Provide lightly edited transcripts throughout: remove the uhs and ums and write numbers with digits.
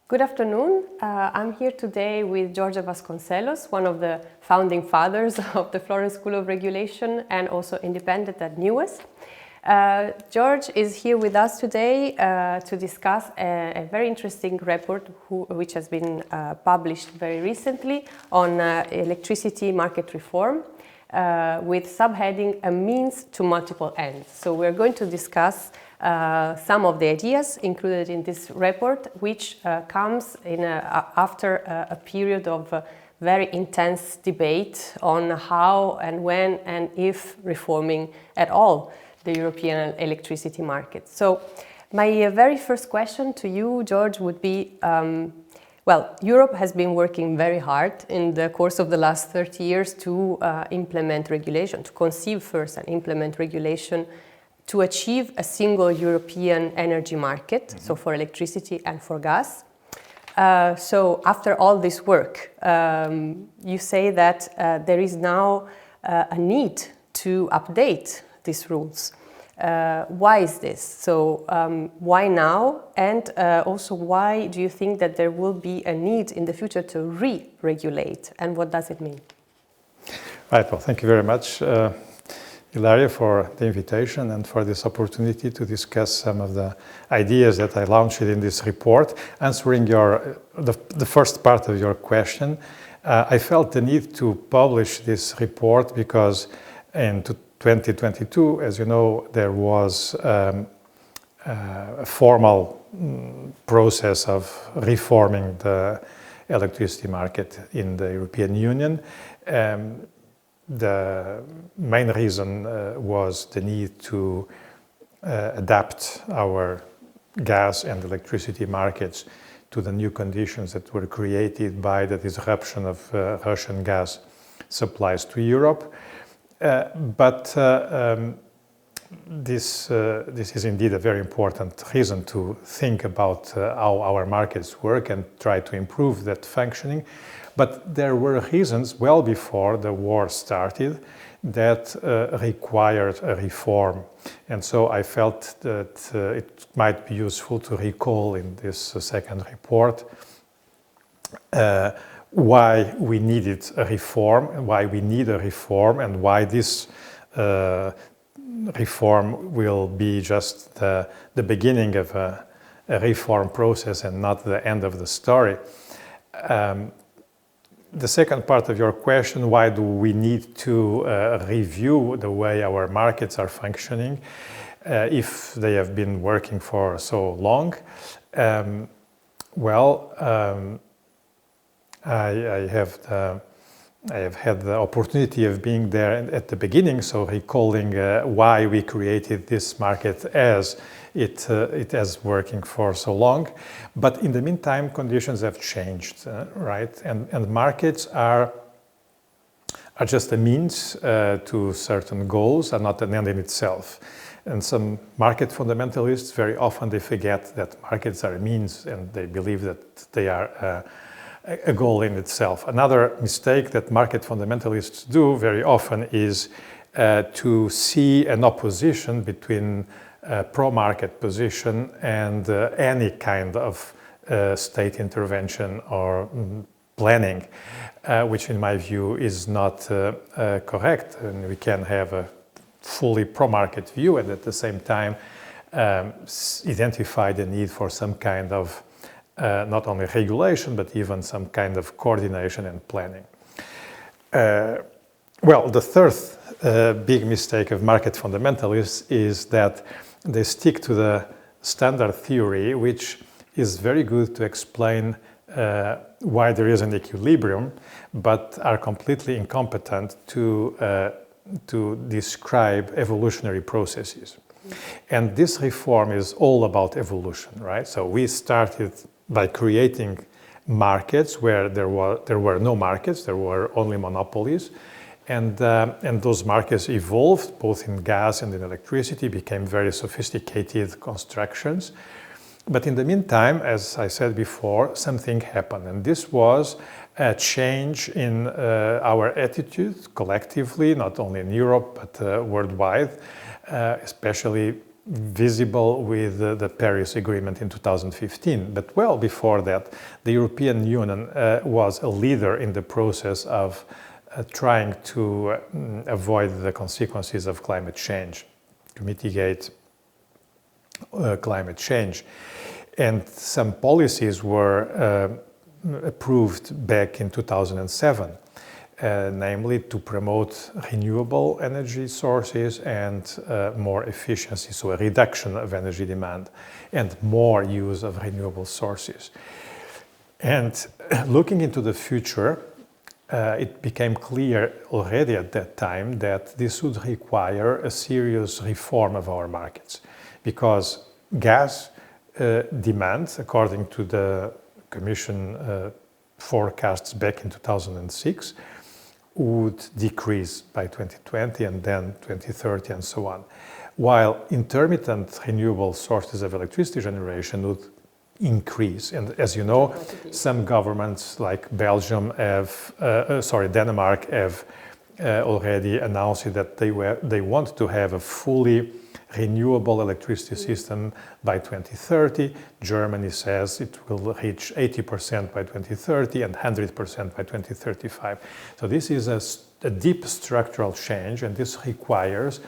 Good afternoon. I'm here today with Jorge Vasconcelos, one of the founding fathers of the Florence School of Regulation and also independent at NUS. George is here with us today to discuss a very interesting report which has been published very recently on electricity market reform with subheading A Means to Multiple Ends. So we're going to discuss some of the ideas included in this report, which comes after a period of very intense debate on how and when and if reforming at all the European electricity market. So my very first question to you, George, would be, well, Europe has been working very hard in the course of the last 30 years to implement regulation, to conceive first and implement regulation to achieve a single European energy market, so for electricity and for gas. So after all this work, you say that there is now a need to update these rules. Why is this? So why now? And also, why do you think that there will be a need in the future to re-regulate? And what does it mean? Right, well, thank you very much, Ilaria, for the invitation and for this opportunity to discuss some of the ideas that I launched in this report. Answering the first part of your question, I felt the need to publish this report because in 2022, as you know, there was a formal process of reforming the electricity market in the European Union. The main reason was the need to adapt our gas and electricity markets to the new conditions that were created by the disruption of Russian gas supplies to Europe. But this is indeed a very important reason to think about how our markets work and try to improve that functioning. But there were reasons well before the war started that required a reform. And so I felt that it might be useful to recall in this second report why we needed a reform, why we need a reform, and why this reform will be just the beginning of a reform process and not the end of the story. The second part of your question, why do we need to review the way our markets are functioning if they have been working for so long? I have had the opportunity of being there at the beginning, so recalling why we created this market as it has working for so long. But in the meantime, conditions have changed, right? And markets are just a means to certain goals and not an end in itself. And some market fundamentalists, very often they forget that markets are a means and they believe that they are a goal in itself. Another mistake that market fundamentalists do very often is to see an opposition between pro-market position and any kind of state intervention or planning, which in my view is not correct. And we can have a fully pro-market view and at the same time identify the need for some kind of not only regulation, but even some kind of coordination and planning. Well, the third big mistake of market fundamentalists is that they stick to the standard theory, which is very good to explain why there is an equilibrium, but are completely incompetent to describe evolutionary processes. And this reform is all about evolution, right? So we started by creating markets where there were no markets, there were only monopolies. And those markets evolved both in gas and in electricity, became very sophisticated constructions. But in the meantime, as I said before, something happened. And this was a change in our attitude collectively, not only in Europe, but worldwide, especially visible with the Paris Agreement in 2015. But well before that, the European Union was a leader in the process of trying to avoid the consequences of climate change, to mitigate climate change. And some policies were approved back in 2007. Namely to promote renewable energy sources and more efficiency, so a reduction of energy demand and more use of renewable sources. And looking into the future, it became clear already at that time that this would require a serious reform of our markets, because gas demand, according to the Commission forecasts back in 2006, would decrease by 2020 and then 2030 and so on, while intermittent renewable sources of electricity generation would increase. And as you know, some governments like Belgium Denmark have already announced that they want to have a fully renewable electricity system by 2030. Germany says it will reach 80% by 2030 and 100% by 2035. So this is a deep structural change, and this requires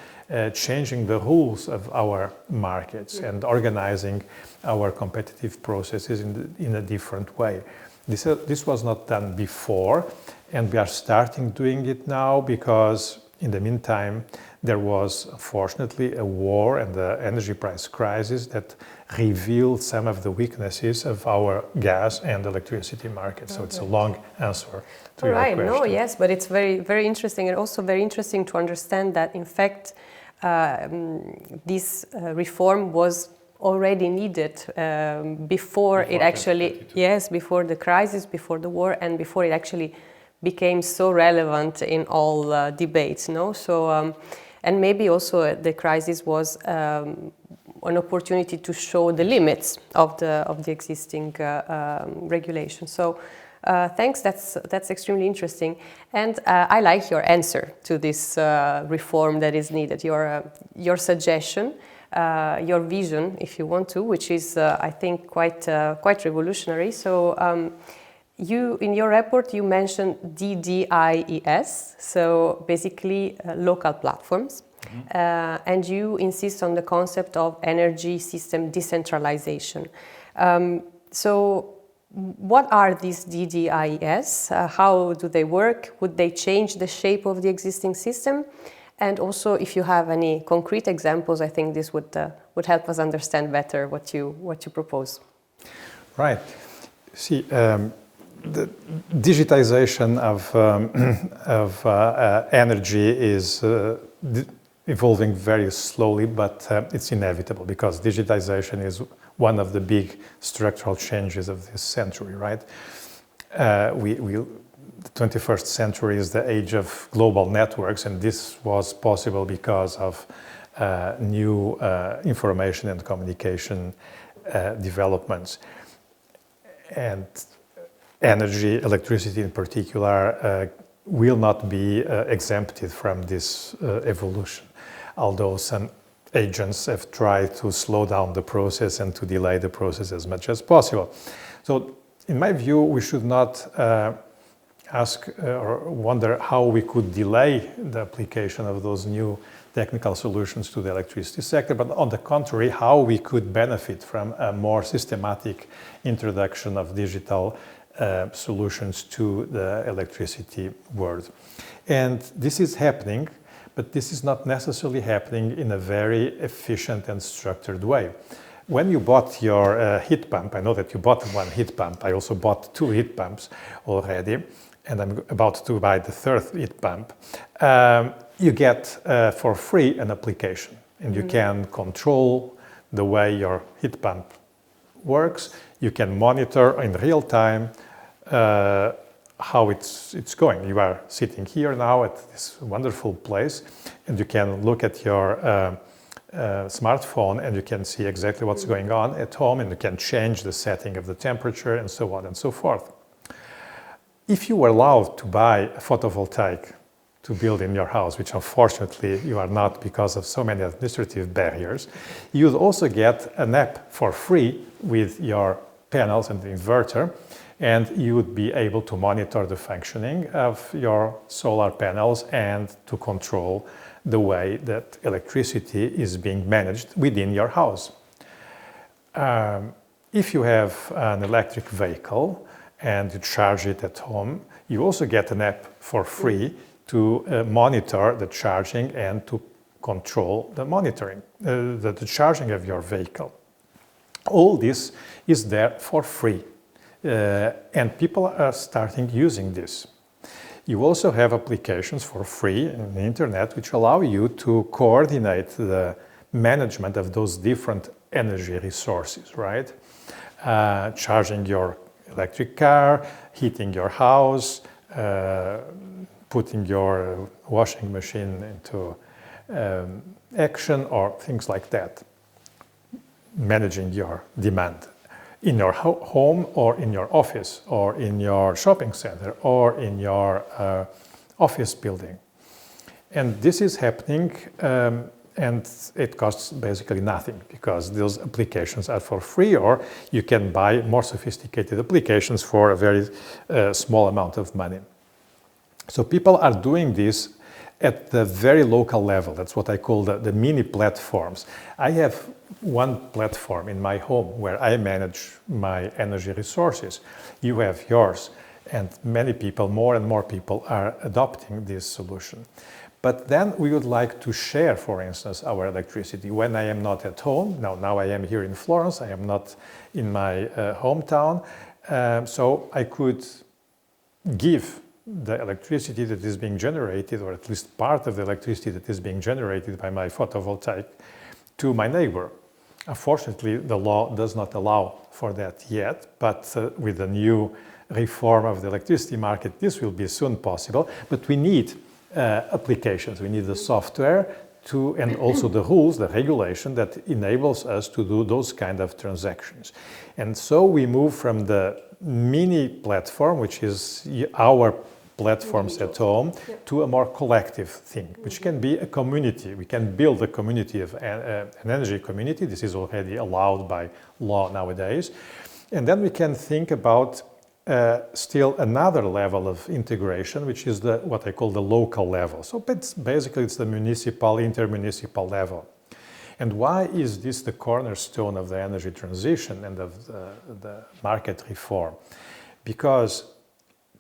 changing the rules of our markets and organizing our competitive processes in a different way. This was not done before, and we are starting doing it now because in the meantime, there was, unfortunately, a war and the energy price crisis that revealed some of the weaknesses of our gas and electricity markets. So it's a long answer to your question. No, yes, but it's very, very interesting, and also very interesting to understand that, in fact, this reform was already needed before it actually, before the crisis, before the war, and before it actually became so relevant in all debates, no? So, and maybe also the crisis was an opportunity to show the limits of the existing regulation. So, thanks. That's extremely interesting, and I like your answer to this reform that is needed. Your suggestion, your vision, if you want to, which is I think quite revolutionary. So. In your report, you mentioned DDIES, so basically local platforms, and you insist on the concept of energy system decentralization. So what are these DDIES? How do they work? Would they change the shape of the existing system? And also, if you have any concrete examples, I think this would help us understand better what you propose. Right. See. The digitization of energy is evolving very slowly, but it's inevitable because digitization is one of the big structural changes of this century, right? The 21st century is the age of global networks, and this was possible because of new information and communication developments. And energy, electricity in particular, will not be exempted from this evolution, although some agents have tried to slow down the process and to delay the process as much as possible. So, in my view, we should not ask or wonder how we could delay the application of those new technical solutions to the electricity sector, but on the contrary, how we could benefit from a more systematic introduction of digital solutions to the electricity world. And this is happening, but this is not necessarily happening in a very efficient and structured way. When you bought your heat pump, I know that you bought one heat pump, I also bought 2 heat pumps already, and I'm about to buy the 3rd heat pump, you get for free an application, and you can control the way your heat pump works. You can monitor in real time how it's going. You are sitting here now at this wonderful place, and you can look at your smartphone and you can see exactly what's going on at home, and you can change the setting of the temperature and so on and so forth. If you were allowed to buy a photovoltaic to build in your house, which unfortunately you are not because of so many administrative barriers. You'd also get an app for free with your panels and the inverter, and you would be able to monitor the functioning of your solar panels and to control the way that electricity is being managed within your house. If you have an electric vehicle and you charge it at home, you also get an app for free to monitor the charging and to control the monitoring, the charging of your vehicle. All this is there for free, and people are starting using this. You also have applications for free on the internet which allow you to coordinate the management of those different energy resources, right? Charging your electric car, heating your house, putting your washing machine into action, or things like that. Managing your demand in your home or in your office or in your shopping center or in your office building. And this is happening, and it costs basically nothing because those applications are for free, or you can buy more sophisticated applications for a very small amount of money. So people are doing this at the very local level. That's what I call the mini platforms. I have one platform in my home where I manage my energy resources. You have yours, and many people, more and more people, are adopting this solution. But then we would like to share, for instance, our electricity. When I am not at home, now I am here in Florence, I am not in my hometown, so I could give the electricity that is being generated, or at least part of the electricity that is being generated by my photovoltaic, to my neighbor. Unfortunately, the law does not allow for that yet, but with the new reform of the electricity market, this will be soon possible. But we need applications, we need the software and also the rules, the regulation that enables us to do those kind of transactions. And so we move from the mini platform, which is our platforms at home, to a more collective thing, which can be a community. We can build a community of an energy community. This is already allowed by law nowadays. And then we can think about still another level of integration, which is what I call the local level. So it's the municipal, intermunicipal level. And why is this the cornerstone of the energy transition and of the market reform? Because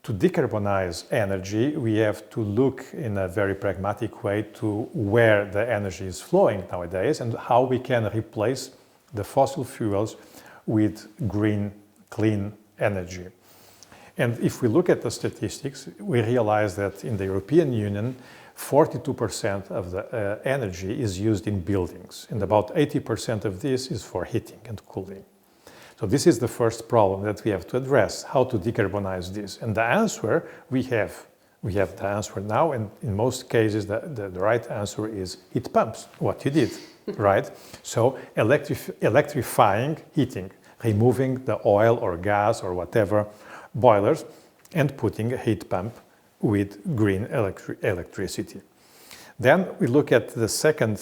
to decarbonize energy, we have to look in a very pragmatic way to where the energy is flowing nowadays and how we can replace the fossil fuels with green, clean energy. And if we look at the statistics, we realize that in the European Union, 42% of the energy is used in buildings, and about 80% of this is for heating and cooling. So this is the first problem that we have to address, how to decarbonize this. And the answer we have the answer now, and in most cases the right answer is heat pumps, what you did, right? So electrifying heating, removing the oil or gas or whatever boilers and putting a heat pump with green electricity. Then we look at the second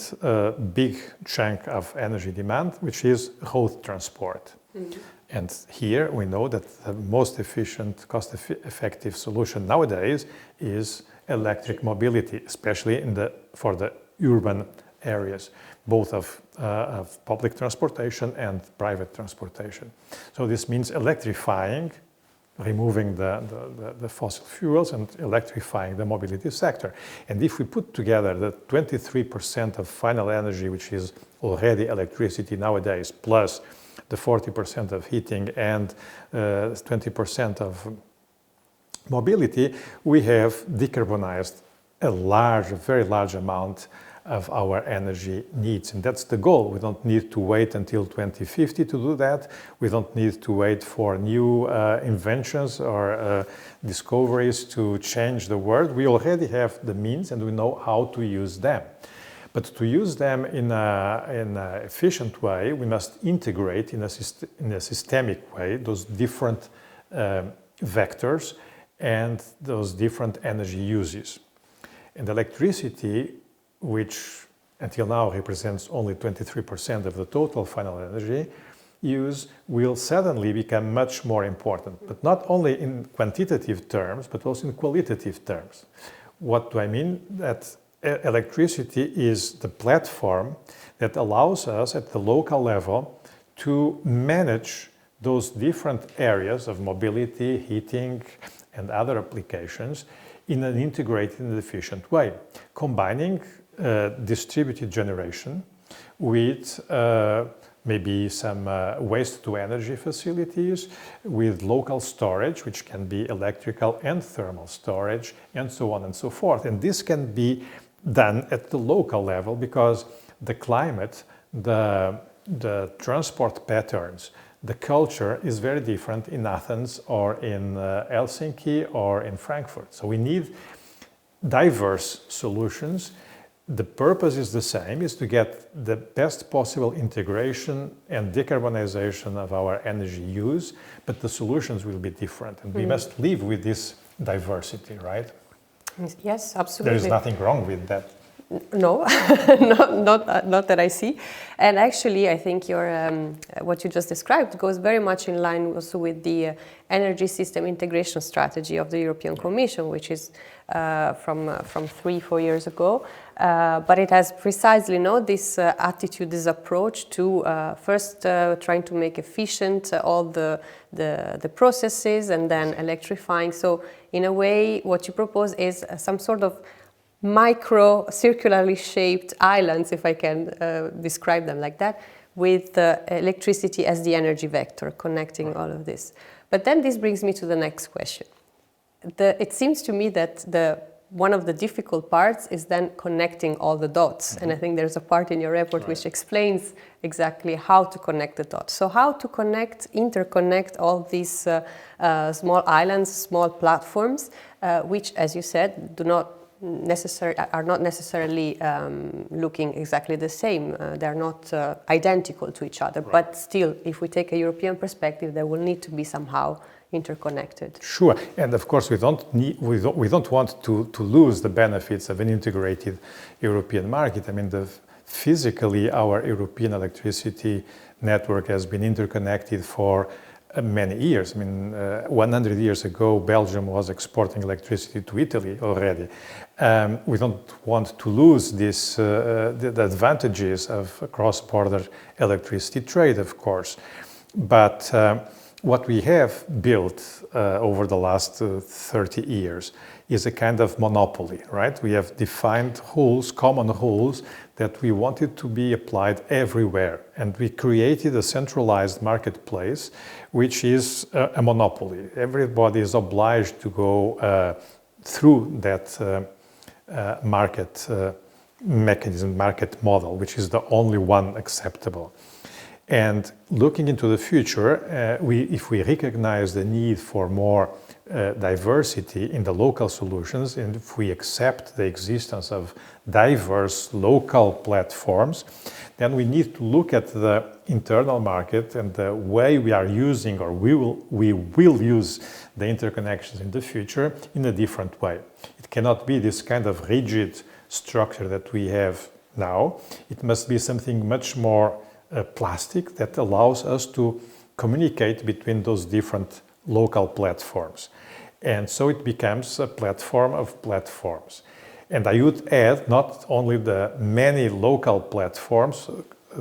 big chunk of energy demand, which is road transport. Mm-hmm. And here we know that the most efficient, cost-effective solution nowadays is electric mobility, especially for the urban areas, both of public transportation and private transportation. So this means electrifying, removing the fossil fuels and electrifying the mobility sector. And if we put together the 23% of final energy, which is already electricity nowadays, plus the 40% of heating and 20% of mobility, we have decarbonized a very large amount of our energy needs. And that's the goal. We don't need to wait until 2050 to do that. We don't need to wait for new inventions or discoveries to change the world. We already have the means and we know how to use them. But to use them in an efficient way, we must integrate in a systemic way those different vectors and those different energy uses. And electricity, which until now represents only 23% of the total final energy use, will suddenly become much more important, but not only in quantitative terms, but also in qualitative terms. What do I mean? That electricity is the platform that allows us at the local level to manage those different areas of mobility, heating, and other applications in an integrated and efficient way, combining distributed generation with maybe some waste-to-energy facilities, with local storage, which can be electrical and thermal storage, and so on and so forth. And this can be done at the local level because the climate, the transport patterns, the culture is very different in Athens or in Helsinki or in Frankfurt. So we need diverse solutions. The purpose is the same, is to get the best possible integration and decarbonization of our energy use, but the solutions will be different. And we must live with this diversity, right? Yes, absolutely. There is nothing wrong with that. No, not that I see. And actually, I think what you just described goes very much in line also with the energy system integration strategy of the European Commission, which is from 3-4 years ago. But it has precisely this attitude, this approach to first trying to make efficient all the processes and then electrifying. So in a way, what you propose is some sort of micro circularly shaped islands, if I can describe them like that, with electricity as the energy vector connecting all of this. But then this brings me to the next question. It seems to me that one of the difficult parts is then connecting all the dots. And I think there's a part in your report which explains exactly how to connect the dots. So how to interconnect all these small islands, small platforms, which, as you said, are not necessarily looking exactly the same. They're not identical to each other. Right. But still, if we take a European perspective, they will need to be somehow interconnected. Sure, and of course we don't want to lose the benefits of an integrated European market. I mean, physically our European electricity network has been interconnected for many years. I mean, 100 years ago, Belgium was exporting electricity to Italy already. We don't want to lose the advantages of cross-border electricity trade, of course. But what we have built over the last 30 years is a kind of monopoly, right? We have defined rules, common rules, that we wanted to be applied everywhere. And we created a centralized marketplace, which is a monopoly. Everybody is obliged to go through that market mechanism, market model, which is the only one acceptable. And looking into the future, if we recognize the need for more diversity in the local solutions, and if we accept the existence of diverse local platforms, then we need to look at the internal market and the way we are using, or we will use the interconnections in the future in a different way. It cannot be this kind of rigid structure that we have now. It must be something much more plastic that allows us to communicate between those different local platforms. And so it becomes a platform of platforms. And I would add not only the many local platforms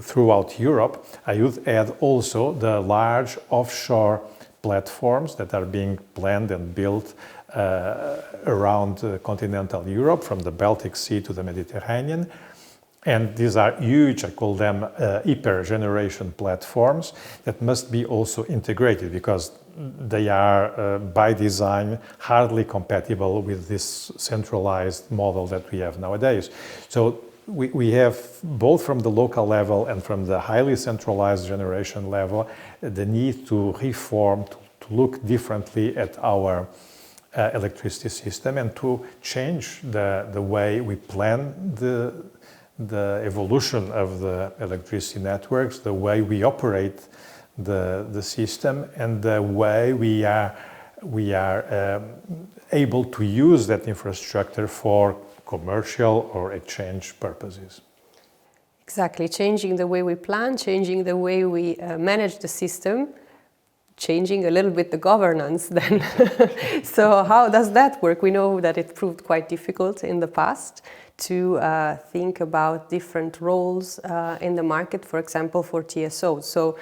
throughout Europe, I would add also the large offshore platforms that are being planned and built around continental Europe, from the Baltic Sea to the Mediterranean. And these are huge, I call them hyper-generation platforms that must be also integrated, because they are by design hardly compatible with this centralized model that we have nowadays. So we have, both from the local level and from the highly centralized generation level, the need to reform, to look differently at our electricity system and to change the way we plan the evolution of the electricity networks, the way we operate the system, and the way we are able to use that infrastructure for commercial or exchange purposes. Exactly, changing the way we plan, changing the way we manage the system, changing a little bit the governance then. So how does that work? We know that it proved quite difficult in the past to think about different roles in the market, for example, for TSOs. So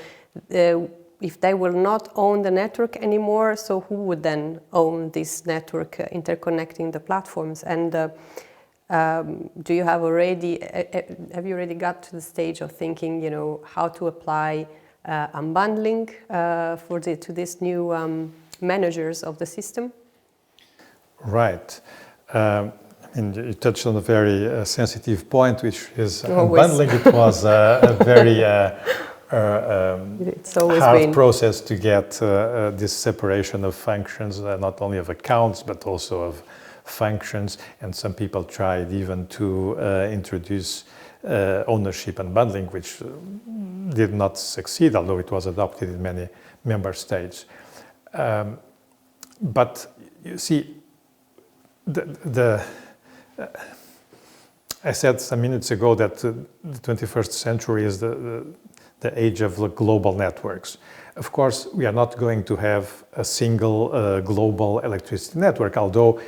if they will not own the network anymore, so who would then own this network interconnecting the platforms? And do you have you already got to the stage of thinking, how to apply unbundling to these new managers of the system? Right. And you touched on a very sensitive point, which is Always. unbundling. It was a very hard process to get this separation of functions, not only of accounts, but also of functions. And some people tried even to introduce ownership unbundling, which did not succeed, although it was adopted in many member states. But you see, I said some minutes ago that the 21st century is the age of the global networks. Of course, we are not going to have a single global electricity network, although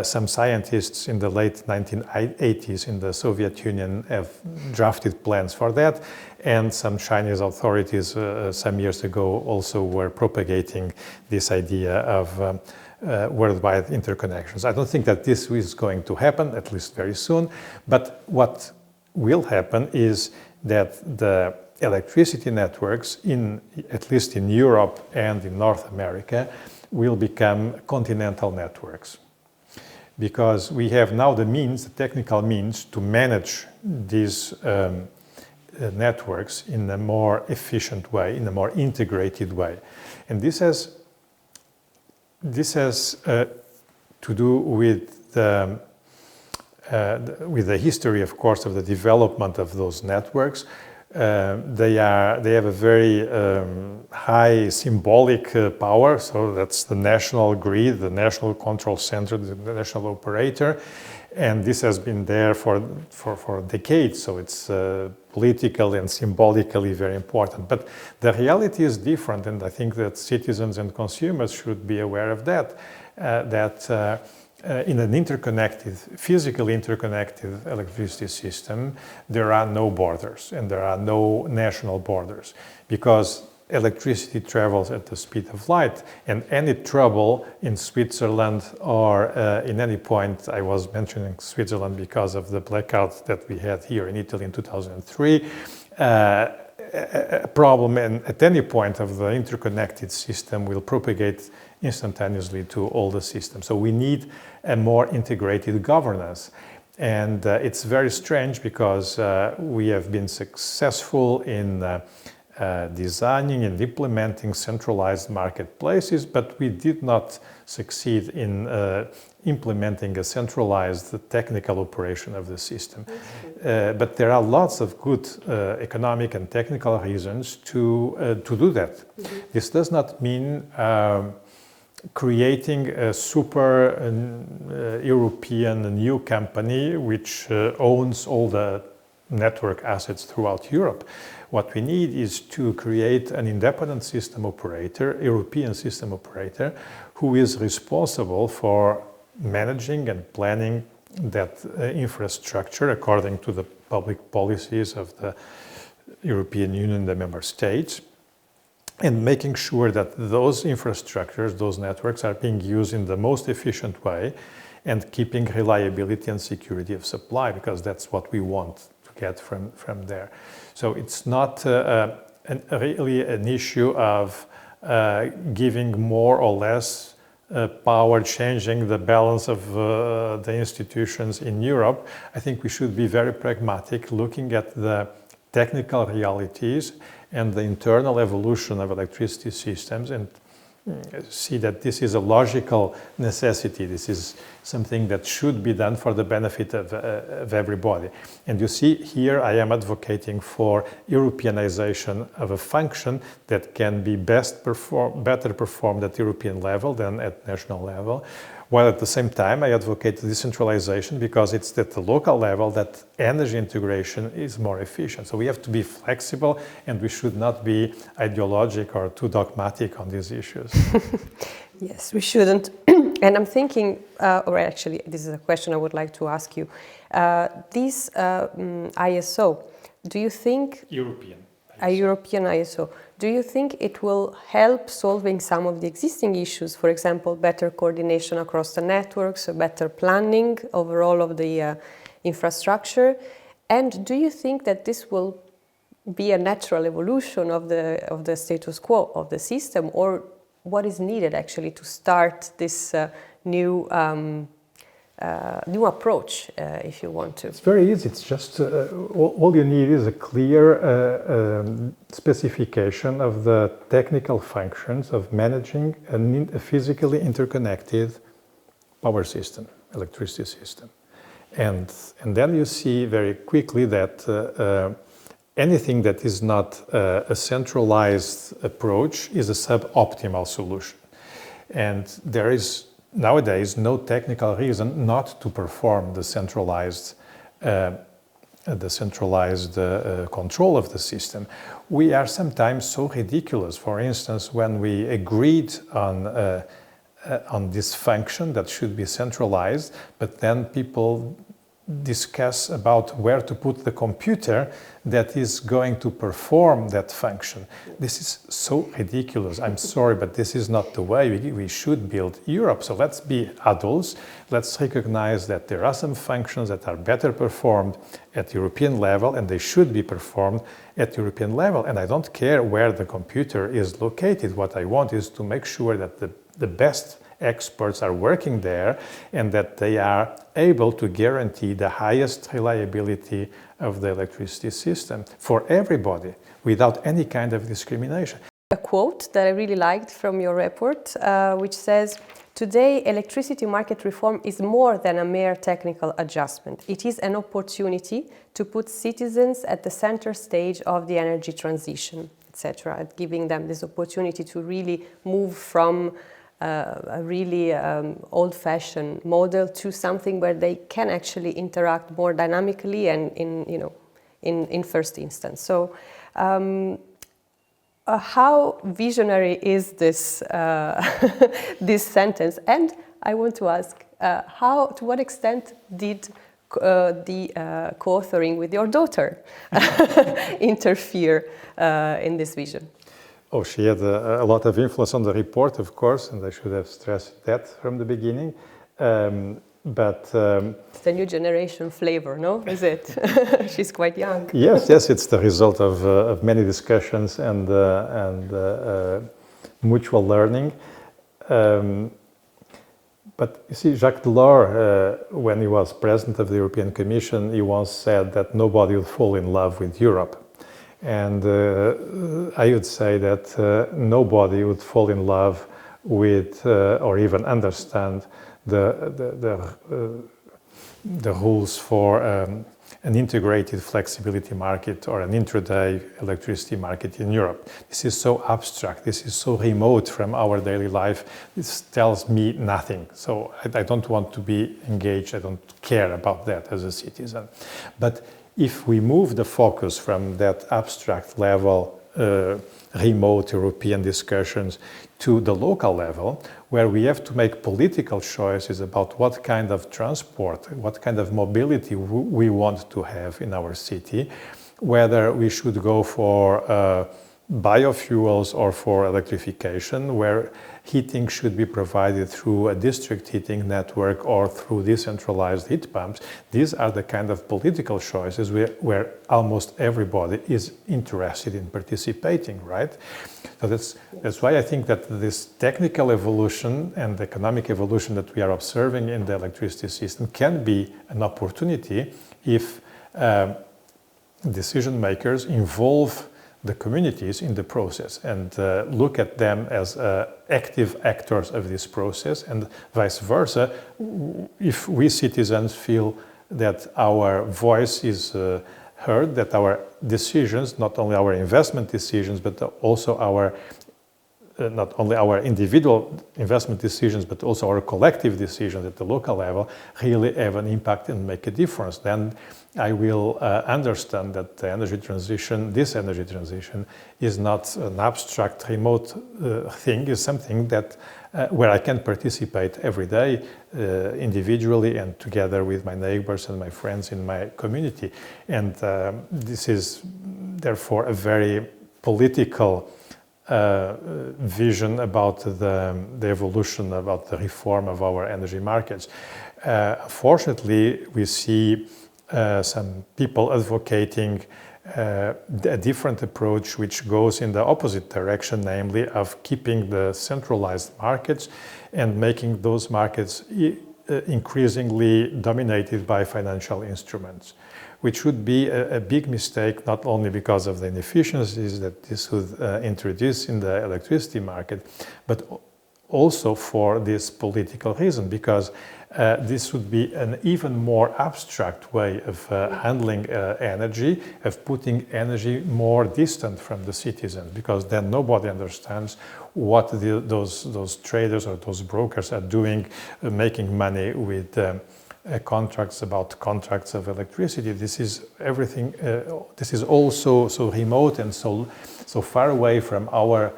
some scientists in the late 1980s in the Soviet Union have drafted plans for that, and some Chinese authorities some years ago also were propagating this idea of worldwide interconnections. I don't think that this is going to happen, at least very soon, but what will happen is that the electricity networks, at least in Europe and in North America, will become continental networks. Because we have now the technical means to manage these networks in a more efficient way, in a more integrated way. And this has to do with the history, of course, of the development of those networks. They have a very high symbolic power, so that's the national grid, the national control center, the national operator, and this has been there for decades, so it's politically and symbolically very important. But the reality is different, and I think that citizens and consumers should be aware of that, in an physically interconnected electricity system, there are no borders and there are no national borders, because electricity travels at the speed of light, and any trouble in Switzerland or in any point, I was mentioning Switzerland because of the blackout that we had here in Italy in 2003, a problem at any point of the interconnected system will propagate instantaneously to all the systems. So we need a more integrated governance. And it's very strange because we have been successful in designing and implementing centralized marketplaces, but we did not succeed in implementing a centralized technical operation of the system. But there are lots of good economic and technical reasons to do that. Mm-hmm. This does not mean creating a super European new company which owns all the network assets throughout Europe. What we need is to create an independent system operator, European system operator, who is responsible for managing and planning that infrastructure according to the public policies of the European Union, the member states, and making sure that those infrastructures, those networks are being used in the most efficient way and keeping reliability and security of supply, because that's what we want to get from there. So it's not really an issue of giving more or less power, changing the balance of the institutions in Europe. I think we should be very pragmatic, looking at the technical realities and the internal evolution of electricity systems, and see that this is a logical necessity. This is something that should be done for the benefit of everybody. And you see here I am advocating for Europeanization of a function that can be better performed at European level than at national level, While at the same time, I advocate decentralization because it's at the local level that energy integration is more efficient. So we have to be flexible, and we should not be ideologic or too dogmatic on these issues. Yes, we shouldn't. And I'm thinking, or actually, this is a question I would like to ask you. This ISO, do you think... European. A European ISO. Do you think it will help solving some of the existing issues? For example, better coordination across the networks, better planning overall of the infrastructure? And do you think that this will be a natural evolution of the status quo of the system, or what is needed actually to start this new approach, if you want to? It's very easy. It's just all you need is a clear specification of the technical functions of managing a physically interconnected power system, electricity system. And then you see very quickly that anything that is not a centralized approach is a suboptimal solution. And there is nowadays no technical reason not to perform the centralized control of the system. We are sometimes so ridiculous. For instance, when we agreed on this function that should be centralized, but then people discuss about where to put the computer that is going to perform that function. This is so ridiculous. I'm sorry, but this is not the way we should build Europe. So let's be adults. Let's recognize that there are some functions that are better performed at European level, and they should be performed at European level. And I don't care where the computer is located. What I want is to make sure that the best experts are working there and that they are able to guarantee the highest reliability of the electricity system for everybody without any kind of discrimination. A quote that I really liked from your report, which says, "Today, electricity market reform is more than a mere technical adjustment. It is an opportunity to put citizens at the center stage of the energy transition," etc., giving them this opportunity to really move from a really old-fashioned model to something where they can actually interact more dynamically and in first instance. So, how visionary is this this sentence? And I want to ask, to what extent did the co-authoring with your daughter interfere in this vision? Oh, she had a lot of influence on the report, of course, and I should have stressed that from the beginning. But it's the new generation flavor, no? Is it? She's quite young. Yes, it's the result of many discussions and mutual learning. But you see, Jacques Delors, when he was president of the European Commission, he once said that nobody would fall in love with Europe. And I would say that nobody would fall in love with or even understand the rules for an integrated flexibility market or an intraday electricity market in Europe. This is so abstract, this is so remote from our daily life, this tells me nothing. So I don't want to be engaged, I don't care about that as a citizen. But if we move the focus from that abstract level, remote European discussions, to the local level, where we have to make political choices about what kind of transport, what kind of mobility we want to have in our city, whether we should go for biofuels or for electrification, where heating should be provided through a district heating network or through decentralized heat pumps. These are the kind of political choices where almost everybody is interested in participating, right? So that's why I think that this technical evolution and economic evolution that we are observing in the electricity system can be an opportunity if decision makers involve the communities in the process and look at them as active actors of this process, and vice versa. If we citizens feel that our voice is heard, that our decisions, not only our investment decisions, but also our not only our individual investment decisions, but also our collective decisions at the local level really have an impact and make a difference, then I will understand that the energy transition, this energy transition, is not an abstract, remote thing, is something that where I can participate every day individually and together with my neighbors and my friends in my community. And this is therefore a very political vision about the evolution, about the reform of our energy markets. Unfortunately, we see some people advocating a different approach which goes in the opposite direction, namely of keeping the centralized markets and making those markets increasingly dominated by financial instruments, which would be a big mistake, not only because of the inefficiencies that this would introduce in the electricity market, but also for this political reason, because this would be an even more abstract way of handling energy, of putting energy more distant from the citizens, because then nobody understands what those traders or those brokers are doing, making money with contracts of electricity. This is everything. This is also so remote and so far away from our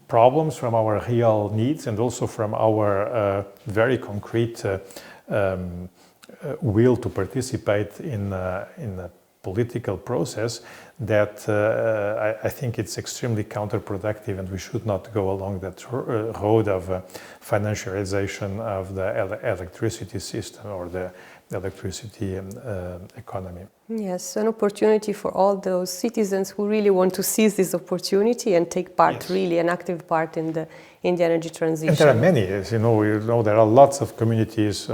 problems, from our real needs, and also from our very concrete will to participate in a political process, that I think it's extremely counterproductive, and we should not go along that road of financialization of the electricity system or the electricity economy. Yes, an opportunity for all those citizens who really want to seize this opportunity and take part, yes, really an active part in the energy transition. And there are many, as you know, there are lots of communities,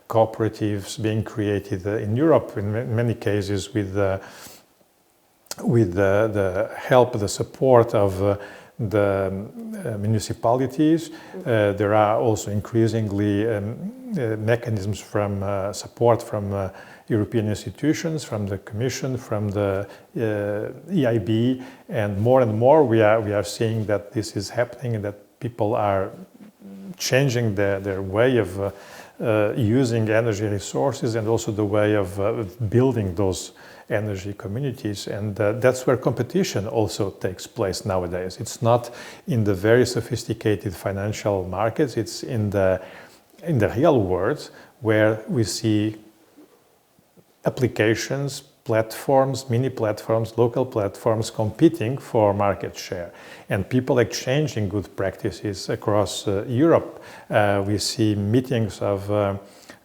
cooperatives being created in Europe in many cases with the help, the support of the municipalities. There are also increasingly mechanisms from support from European institutions, from the Commission, from the EIB, and more we are seeing that this is happening and that people are changing their way of using energy resources and also the way of building those energy communities, and that's where competition also takes place nowadays. It's not in the very sophisticated financial markets, it's in the real world where we see applications, platforms, mini platforms, local platforms competing for market share, and people exchanging good practices across Europe. We see meetings of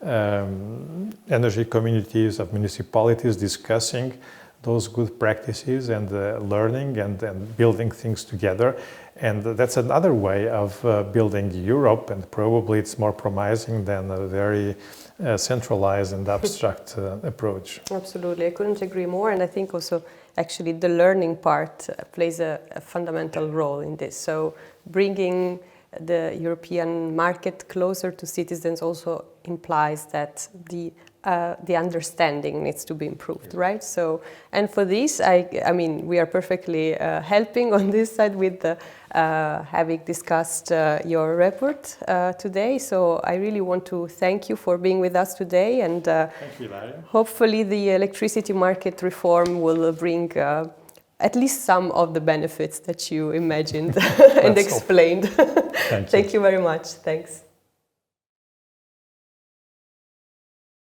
energy communities, of municipalities discussing those good practices and learning and building things together. And that's another way of building Europe, and probably it's more promising than a very centralized and abstract approach. Absolutely, I couldn't agree more, and I think also actually the learning part plays a fundamental role in this. So bringing the European market closer to citizens also implies that the understanding needs to be improved, right? So, and for this, I mean, we are perfectly helping on this side with having discussed your report today. So I really want to thank you for being with us today, and thank you, Ilaria. Hopefully the electricity market reform will bring at least some of the benefits that you imagined and explained. Thank you very much. Thanks.